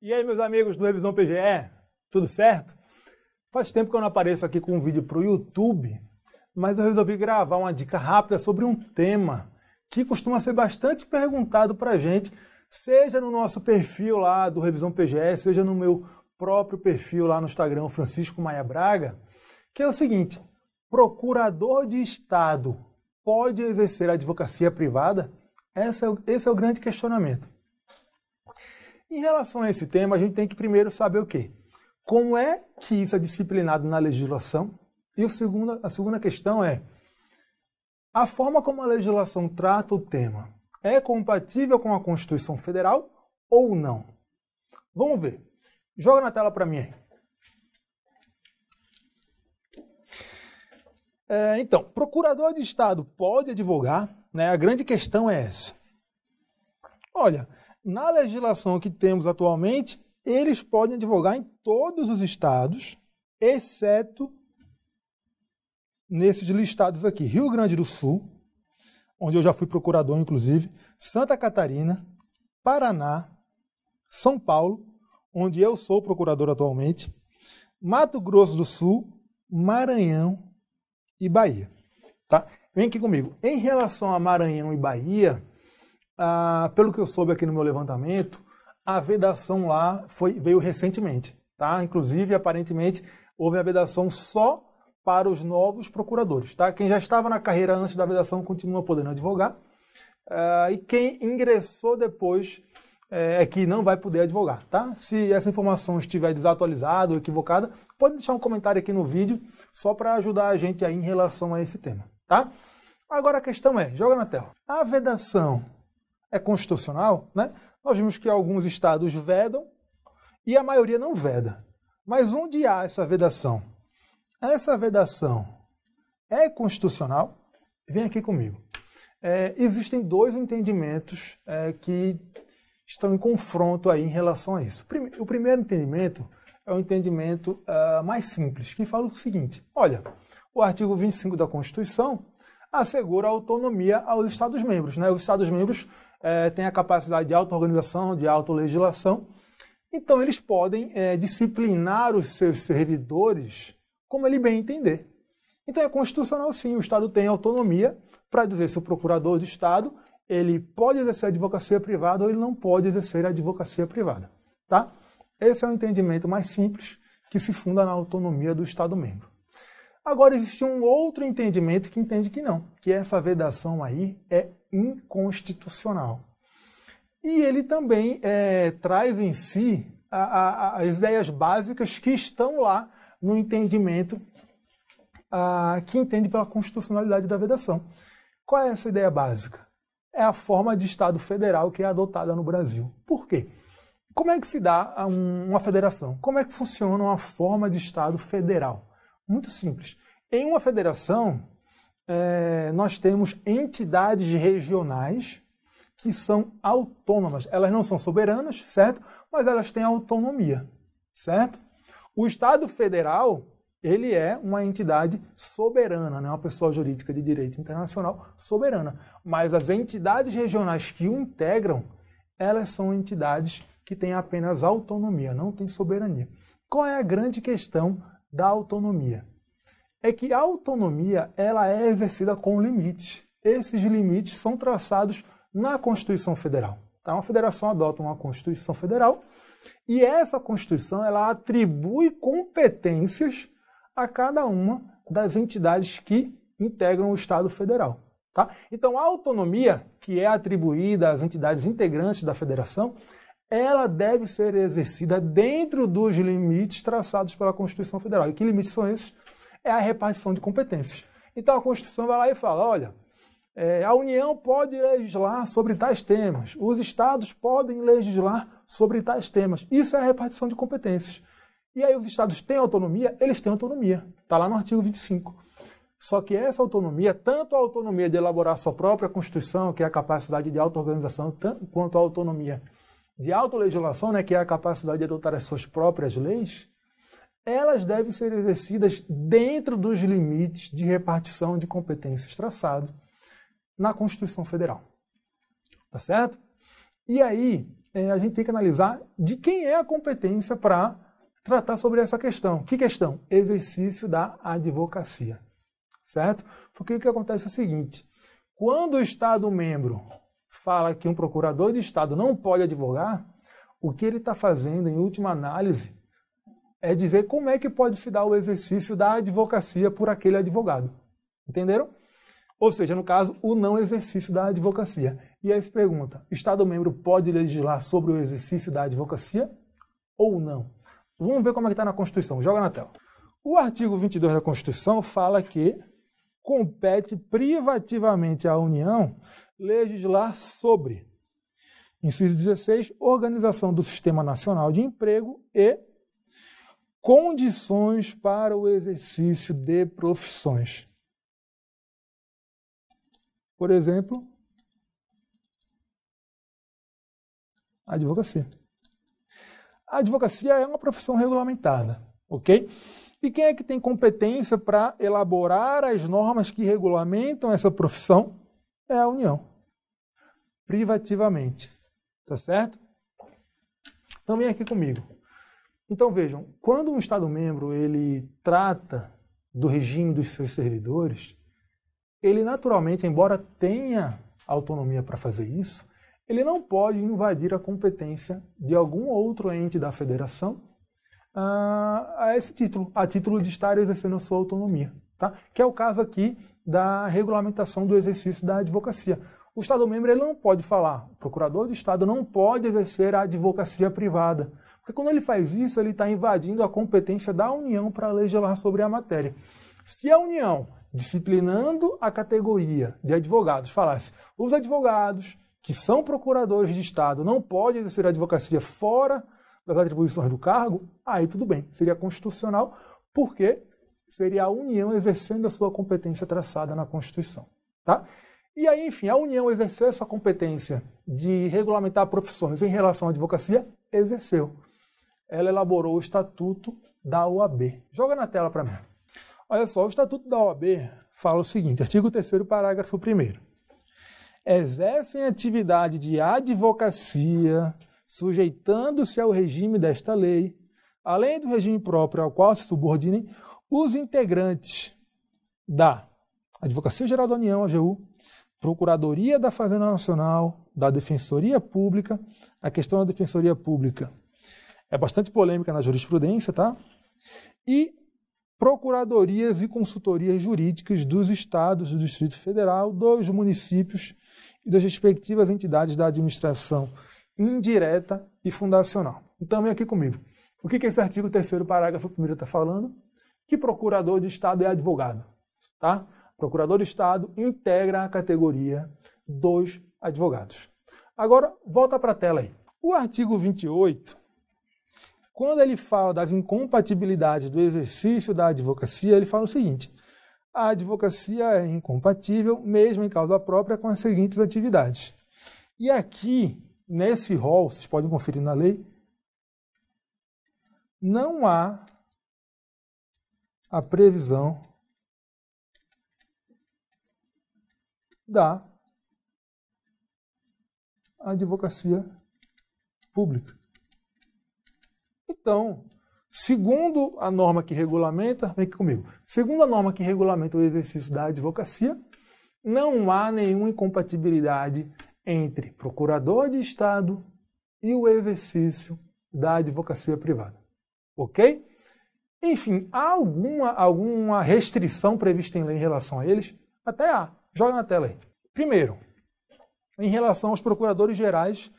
E aí, meus amigos do Revisão PGE, tudo certo? Faz tempo que eu não apareço aqui com um vídeo para o YouTube, mas eu resolvi gravar uma dica rápida sobre um tema que costuma ser bastante perguntado para a gente, seja no nosso perfil lá do Revisão PGE, seja no meu próprio perfil lá no Instagram, Francisco Maia Braga, que é o seguinte: procurador de Estado pode exercer advocacia privada? Esse é o grande questionamento. Em relação a esse tema, a gente tem que primeiro saber o quê? Como é que isso é disciplinado na legislação? E a segunda questão é: a forma como a legislação trata o tema é compatível com a Constituição Federal ou não? Vamos ver. Joga na tela para mim aí. Então, procurador de Estado pode advogar, né? A grande questão é essa. Olha, na legislação que temos atualmente, eles podem advogar em todos os estados, exceto nesses listados aqui: Rio Grande do Sul, onde eu já fui procurador, inclusive, Santa Catarina, Paraná, São Paulo, onde eu sou procurador atualmente, Mato Grosso do Sul, Maranhão e Bahia. Tá? Vem aqui comigo. Em relação a Maranhão e Bahia, pelo que eu soube aqui no meu levantamento, a vedação lá veio recentemente. Tá? Inclusive, aparentemente, houve a vedação só para os novos procuradores. Tá? Quem já estava na carreira antes da vedação continua podendo advogar. E quem ingressou depois é que não vai poder advogar. Tá? Se essa informação estiver desatualizada ou equivocada, pode deixar um comentário aqui no vídeo, só para ajudar a gente aí em relação a esse tema. Tá? Agora a questão é, joga na tela. A vedação é constitucional, né? Nós vimos que alguns estados vedam e a maioria não veda. Mas onde há essa vedação? Essa vedação é constitucional? Vem aqui comigo. Existem dois entendimentos que estão em confronto aí em relação a isso. O primeiro entendimento é o entendimento mais simples, que fala o seguinte: olha, o artigo 25 da Constituição assegura a autonomia aos Estados-membros, né? Os Estados-membros têm a capacidade de auto-organização, de auto-legislação, então eles podem disciplinar os seus servidores como ele bem entender. Então é constitucional sim, o Estado tem autonomia para dizer se o procurador de Estado ele pode exercer advocacia privada ou ele não pode exercer advocacia privada. Tá? Esse é o entendimento mais simples que se funda na autonomia do Estado-membro. Agora existe um outro entendimento que entende que não, que essa vedação aí é inconstitucional. E ele também traz em si as ideias básicas que estão lá no entendimento que entende pela constitucionalidade da vedação. Qual é essa ideia básica? É a forma de Estado federal que é adotada no Brasil. Por quê? Como é que se dá uma federação? Como é que funciona uma forma de Estado federal? Muito simples. Em uma federação, nós temos entidades regionais que são autônomas. Elas não são soberanas, certo? Mas elas têm autonomia, certo? O Estado federal, ele é uma entidade soberana, né? Uma pessoa jurídica de direito internacional soberana. Mas as entidades regionais que o integram, elas são entidades que têm apenas autonomia, não têm soberania. Qual é a grande questão da autonomia? É que a autonomia ela é exercida com limites. Esses limites são traçados na Constituição Federal. Tá? Uma federação adota uma Constituição Federal e essa Constituição ela atribui competências a cada uma das entidades que integram o Estado Federal. Tá? Então, a autonomia que é atribuída às entidades integrantes da federação, ela deve ser exercida dentro dos limites traçados pela Constituição Federal. E que limites são esses? É a repartição de competências. Então, a Constituição vai lá e fala, olha, a União pode legislar sobre tais temas, os estados podem legislar sobre tais temas. Isso é a repartição de competências. E aí os estados têm autonomia? Eles têm autonomia. Está lá no artigo 25. Só que essa autonomia, tanto a autonomia de elaborar sua própria Constituição, que é a capacidade de auto-organização, quanto a autonomia de autolegislação, né, que é a capacidade de adotar as suas próprias leis, elas devem ser exercidas dentro dos limites de repartição de competências traçados na Constituição Federal. Tá certo? E aí, a gente tem que analisar de quem é a competência para tratar sobre essa questão. Que questão? Exercício da advocacia, certo? Porque o que acontece é o seguinte, quando o Estado-membro fala que um procurador de Estado não pode advogar, o que ele está fazendo, em última análise, é dizer como é que pode se dar o exercício da advocacia por aquele advogado. Entenderam? Ou seja, no caso, o não exercício da advocacia. E aí se pergunta, Estado-membro pode legislar sobre o exercício da advocacia ou não? Vamos ver como é que está na Constituição. Joga na tela. O artigo 22 da Constituição fala que compete privativamente à União legislar sobre, inciso 16, organização do Sistema Nacional de Emprego e condições para o exercício de profissões. Por exemplo, a advocacia. A advocacia é uma profissão regulamentada, ok? E quem é que tem competência para elaborar as normas que regulamentam essa profissão? É a União. Privativamente. Tá certo? Então vem aqui comigo. Então vejam, quando um Estado-membro ele trata do regime dos seus servidores, ele naturalmente, embora tenha autonomia para fazer isso, ele não pode invadir a competência de algum outro ente da federação a esse título, a título de estar exercendo a sua autonomia, tá? Que é o caso aqui da regulamentação do exercício da advocacia. O Estado-membro ele não pode falar, o procurador de Estado não pode exercer a advocacia privada, porque quando ele faz isso, ele está invadindo a competência da União para legislar sobre a matéria. Se a União, disciplinando a categoria de advogados, falasse, os advogados que são procuradores de Estado não podem exercer a advocacia fora das atribuições do cargo, aí tudo bem, seria constitucional, porque seria a União exercendo a sua competência traçada na Constituição. Tá? E aí, enfim, a União exerceu essa competência de regulamentar profissões em relação à advocacia? Exerceu. Ela elaborou o Estatuto da OAB. Joga na tela para mim. Olha só, o Estatuto da OAB fala o seguinte, artigo 3º, parágrafo 1º. Exercem atividade de advocacia, sujeitando-se ao regime desta lei, além do regime próprio ao qual se subordinem os integrantes da Advocacia Geral da União, AGU, Procuradoria da Fazenda Nacional, da Defensoria Pública. A questão da Defensoria Pública é bastante polêmica na jurisprudência, tá? E procuradorias e consultorias jurídicas dos estados, do Distrito Federal, dos municípios e das respectivas entidades da administração indireta e fundacional. Então, vem aqui comigo. O que esse artigo 3º, parágrafo 1º está falando? Que procurador de Estado é advogado. Tá? Procurador de Estado integra a categoria dos advogados. Agora, volta para a tela aí. O artigo 28, quando ele fala das incompatibilidades do exercício da advocacia, ele fala o seguinte, a advocacia é incompatível, mesmo em causa própria, com as seguintes atividades. E aqui, nesse rol, vocês podem conferir na lei, não há a previsão da advocacia pública. Então, segundo a norma que regulamenta, vem aqui comigo, segundo a norma que regulamenta o exercício da advocacia, não há nenhuma incompatibilidade entre procurador de Estado e o exercício da advocacia privada. Ok? Enfim, há alguma restrição prevista em lei em relação a eles? Até há. Joga na tela aí. Primeiro, em relação aos procuradores gerais,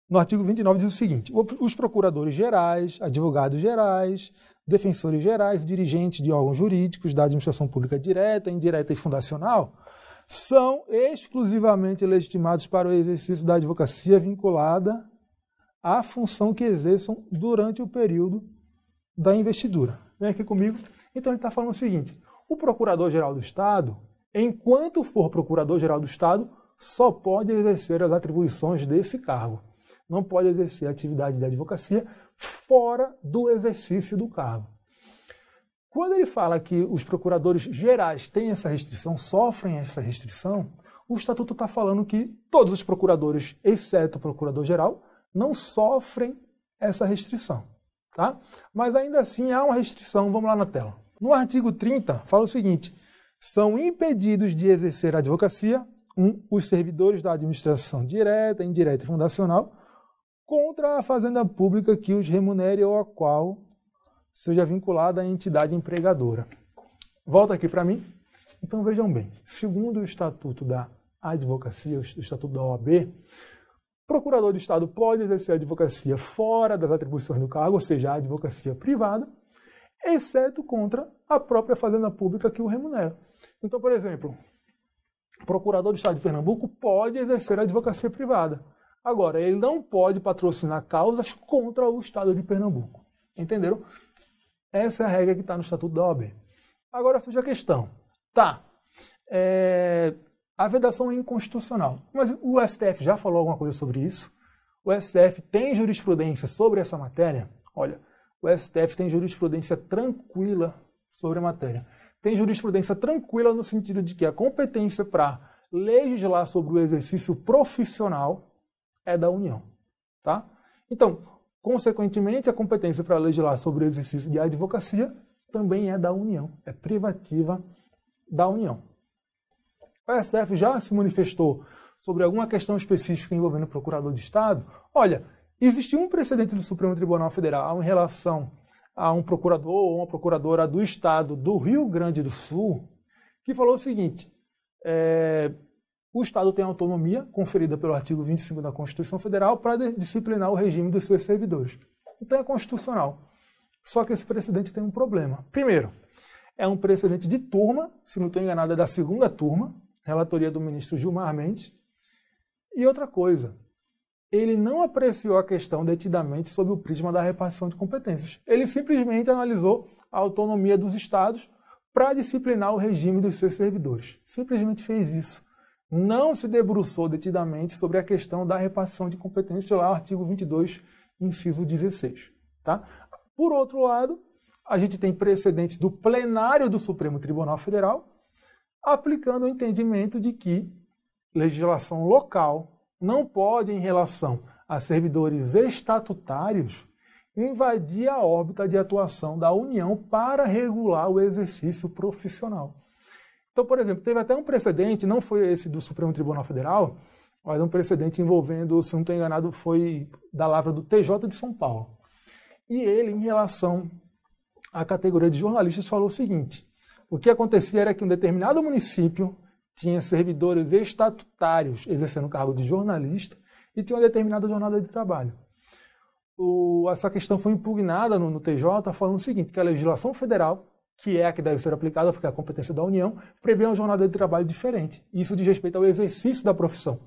no artigo 29 diz o seguinte, os procuradores gerais, advogados gerais, defensores gerais, dirigentes de órgãos jurídicos da administração pública direta, indireta e fundacional, são exclusivamente legitimados para o exercício da advocacia vinculada à função que exerçam durante o período da investidura. Vem aqui comigo. Então ele está falando o seguinte, o Procurador-Geral do Estado, enquanto for Procurador-Geral do Estado, só pode exercer as atribuições desse cargo. Não pode exercer a atividade de advocacia fora do exercício do cargo. Quando ele fala que os procuradores gerais têm essa restrição, sofrem essa restrição, o Estatuto está falando que todos os procuradores, exceto o Procurador-Geral, não sofrem essa restrição. Tá? Mas ainda assim há uma restrição, vamos lá na tela. No artigo 30, fala o seguinte: são impedidos de exercer a advocacia os servidores da administração direta, indireta e fundacional contra a fazenda pública que os remunere ou a qual seja vinculada à entidade empregadora. Volta aqui para mim. Então vejam bem, segundo o Estatuto da Advocacia, o Estatuto da OAB, o procurador do Estado pode exercer a advocacia fora das atribuições do cargo, ou seja, a advocacia privada, exceto contra a própria fazenda pública que o remunera. Então, por exemplo, o procurador do Estado de Pernambuco pode exercer a advocacia privada. Agora, ele não pode patrocinar causas contra o Estado de Pernambuco. Entenderam? Essa é a regra que está no Estatuto da OAB. Agora surge a questão. Tá, a vedação é inconstitucional, mas o STF já falou alguma coisa sobre isso? O STF tem jurisprudência sobre essa matéria? Olha, o STF tem jurisprudência tranquila sobre a matéria. Tem jurisprudência tranquila no sentido de que a competência para legislar sobre o exercício profissional é da União. Tá? Então, consequentemente, a competência para legislar sobre o exercício de advocacia também é da União, é privativa da União. O STF já se manifestou sobre alguma questão específica envolvendo o procurador de Estado. Olha, existiu um precedente do Supremo Tribunal Federal em relação a um procurador ou uma procuradora do Estado do Rio Grande do Sul, que falou o seguinte: o Estado tem autonomia conferida pelo artigo 25 da Constituição Federal para disciplinar o regime dos seus servidores. Então é constitucional. Só que esse precedente tem um problema. Primeiro, é um precedente de turma, se não estou enganado é da segunda turma, relatoria do ministro Gilmar Mendes. E outra coisa, ele não apreciou a questão detidamente sob o prisma da repartição de competências. Ele simplesmente analisou a autonomia dos estados para disciplinar o regime dos seus servidores. Simplesmente fez isso. Não se debruçou detidamente sobre a questão da repartição de competências, lá o artigo 22, inciso 16. Tá? Por outro lado, a gente tem precedentes do plenário do Supremo Tribunal Federal aplicando o entendimento de que legislação local não pode, em relação a servidores estatutários, invadir a órbita de atuação da União para regular o exercício profissional. Então, por exemplo, teve até um precedente, não foi esse do Supremo Tribunal Federal, mas um precedente envolvendo, se não estou enganado, foi da lavra do TJ de São Paulo. E ele, em relação à categoria de jornalistas, falou o seguinte: o que acontecia era que um determinado município tinha servidores estatutários exercendo o cargo de jornalista e tinha uma determinada jornada de trabalho. Essa questão foi impugnada no TJ, falando o seguinte, que a legislação federal, que é a que deve ser aplicada, porque é a competência da União, prevê uma jornada de trabalho diferente. Isso diz respeito ao exercício da profissão.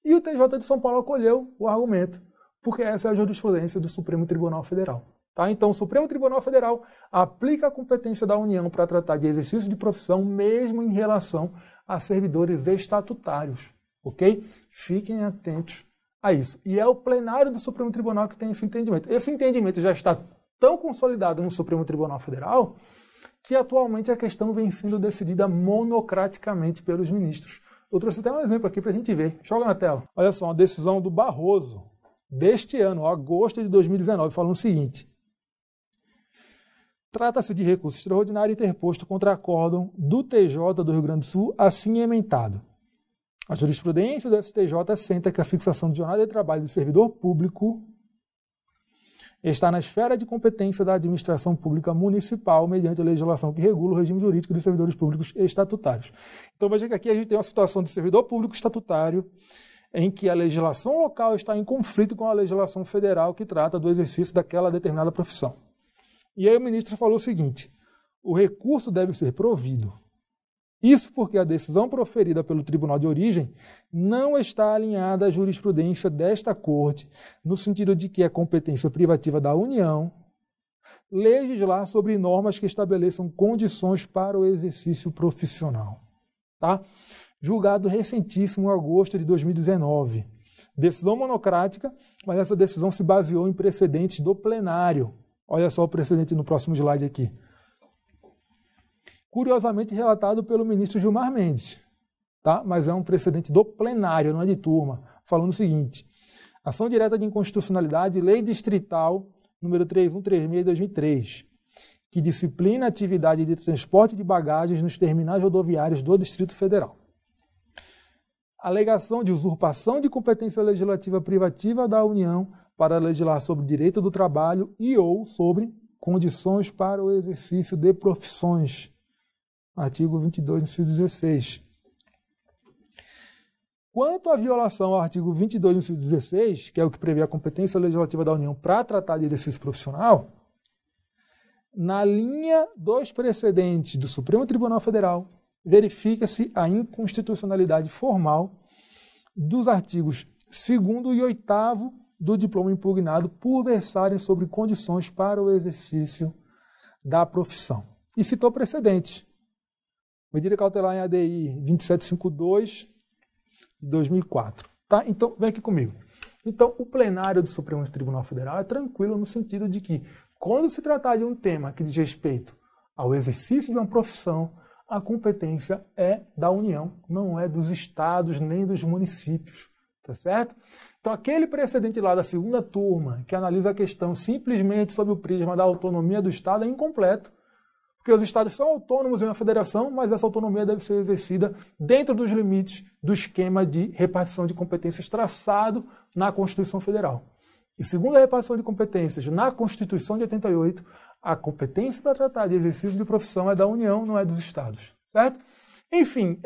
E o TJ de São Paulo acolheu o argumento, porque essa é a jurisprudência do Supremo Tribunal Federal. Tá? Então, o Supremo Tribunal Federal aplica a competência da União para tratar de exercício de profissão, mesmo em relação a servidores estatutários. Ok? Fiquem atentos a isso. E é o plenário do Supremo Tribunal que tem esse entendimento. Esse entendimento já está tão consolidado no Supremo Tribunal Federal que atualmente a questão vem sendo decidida monocraticamente pelos ministros. Eu trouxe até um exemplo aqui para a gente ver. Joga na tela. Olha só, uma decisão do Barroso deste ano, agosto de 2019, falando o seguinte: trata-se de recurso extraordinário interposto contra acórdão do TJ do Rio Grande do Sul, assim emendado. A jurisprudência do STJ assenta que a fixação de jornada de trabalho do servidor público está na esfera de competência da administração pública municipal, mediante a legislação que regula o regime jurídico dos servidores públicos estatutários. Então veja que aqui a gente tem uma situação de servidor público estatutário em que a legislação local está em conflito com a legislação federal que trata do exercício daquela determinada profissão. E aí o ministro falou o seguinte: o recurso deve ser provido. Isso porque a decisão proferida pelo tribunal de origem não está alinhada à jurisprudência desta Corte, no sentido de que é competência privativa da União legislar sobre normas que estabeleçam condições para o exercício profissional. Tá? Julgado recentíssimo em agosto de 2019. Decisão monocrática, mas essa decisão se baseou em precedentes do plenário. Olha só o precedente no próximo slide aqui. Curiosamente relatado pelo ministro Gilmar Mendes. tá? Mas é um precedente do plenário, não é de turma, falando o seguinte: ação direta de inconstitucionalidade, lei distrital número 3136 de 2003, que disciplina a atividade de transporte de bagagens nos terminais rodoviários do Distrito Federal. Alegação de usurpação de competência legislativa privativa da União para legislar sobre o direito do trabalho e ou sobre condições para o exercício de profissões. Artigo 22, inciso 16. Quanto à violação ao artigo 22, inciso 16, que é o que prevê a competência legislativa da União para tratar de exercício profissional, na linha dos precedentes do Supremo Tribunal Federal, verifica-se a inconstitucionalidade formal dos artigos 2º e 8º do diploma impugnado por versarem sobre condições para o exercício da profissão. E citou precedentes. Medida cautelar em ADI 2752 de 2004. Tá? Então, vem aqui comigo. Então, o plenário do Supremo Tribunal Federal é tranquilo no sentido de que, quando se tratar de um tema que diz respeito ao exercício de uma profissão, a competência é da União, não é dos estados nem dos municípios, tá certo? Então, aquele precedente lá da segunda turma, que analisa a questão simplesmente sob o prisma da autonomia do Estado, é incompleto, porque os estados são autônomos em uma federação, mas essa autonomia deve ser exercida dentro dos limites do esquema de repartição de competências traçado na Constituição Federal. E segundo a repartição de competências na Constituição de 88, a competência para tratar de exercício de profissão é da União, não é dos estados, certo? Enfim,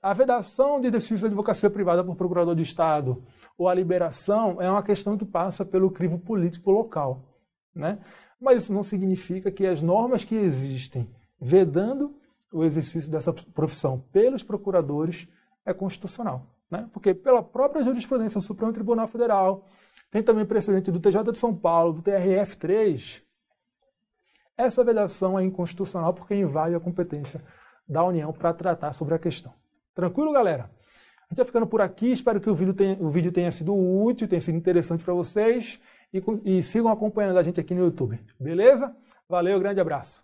a vedação de exercício de advocacia privada por procurador de Estado ou a liberação é uma questão que passa pelo crivo político local, né? Mas isso não significa que as normas que existem vedando o exercício dessa profissão pelos procuradores é constitucional, né? Porque pela própria jurisprudência do Supremo Tribunal Federal, tem também precedente do TJ de São Paulo, do TRF3, essa vedação é inconstitucional porque invade a competência da União para tratar sobre a questão. Tranquilo, galera? A gente vai ficando por aqui, espero que o vídeo tenha sido útil, tenha sido interessante para vocês e sigam acompanhando a gente aqui no YouTube. Beleza? Valeu, grande abraço!